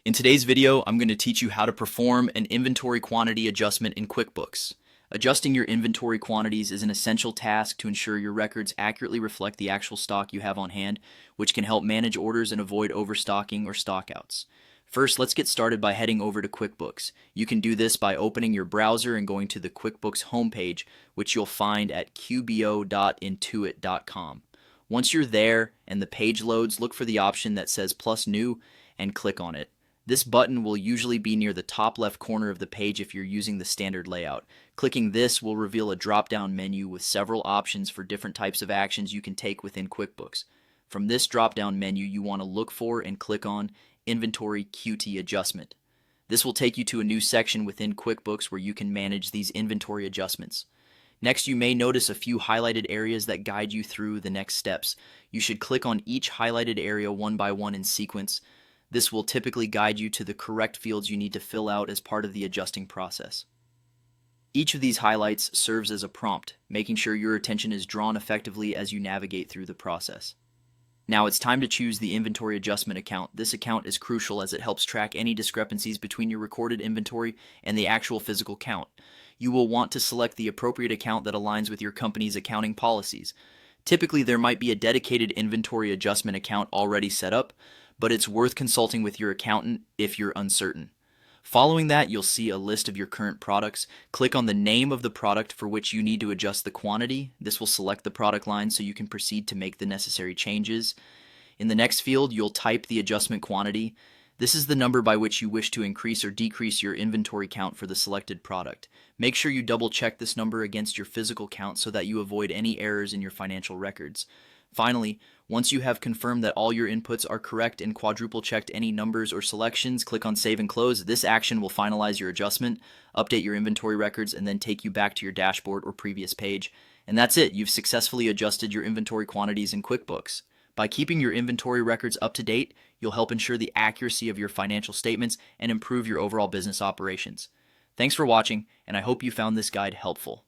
In today's video, I'm going to teach you how to perform an inventory quantity adjustment in QuickBooks. Adjusting your inventory quantities is an essential task to ensure your records accurately reflect the actual stock you have on hand, which can help manage orders and avoid overstocking or stockouts. First, let's get started by heading over to QuickBooks. You can do this by opening your browser and going to the QuickBooks homepage, which you'll find at qbo.intuit.com. Once you're there and the page loads, look for the option that says Plus New and click on it. This button will usually be near the top left corner of the page if you're using the standard layout. Clicking this will reveal a drop-down menu with several options for different types of actions you can take within QuickBooks. From this drop-down menu, you want to look for and click on Inventory QT Adjustment. This will take you to a new section within QuickBooks where you can manage these inventory adjustments. Next, you may notice a few highlighted areas that guide you through the next steps. You should click on each highlighted area one by one in sequence. This will typically guide you to the correct fields you need to fill out as part of the adjusting process. Each of these highlights serves as a prompt, making sure your attention is drawn effectively as you navigate through the process. Now it's time to choose the inventory adjustment account. This account is crucial as it helps track any discrepancies between your recorded inventory and the actual physical count. You will want to select the appropriate account that aligns with your company's accounting policies. Typically, there might be a dedicated inventory adjustment account already set up, but it's worth consulting with your accountant if you're uncertain. Following that, you'll see a list of your current products. Click on the name of the product for which you need to adjust the quantity. This will select the product line so you can proceed to make the necessary changes. In the next field, you'll type the adjustment quantity. This is the number by which you wish to increase or decrease your inventory count for the selected product. Make sure you double check this number against your physical count so that you avoid any errors in your financial records. Finally, once you have confirmed that all your inputs are correct and quadruple checked any numbers or selections, click on Save and Close. This action will finalize your adjustment, update your inventory records, and then take you back to your dashboard or previous page. And that's it. You've successfully adjusted your inventory quantities in QuickBooks. By keeping your inventory records up to date, you'll help ensure the accuracy of your financial statements and improve your overall business operations. Thanks for watching, and I hope you found this guide helpful.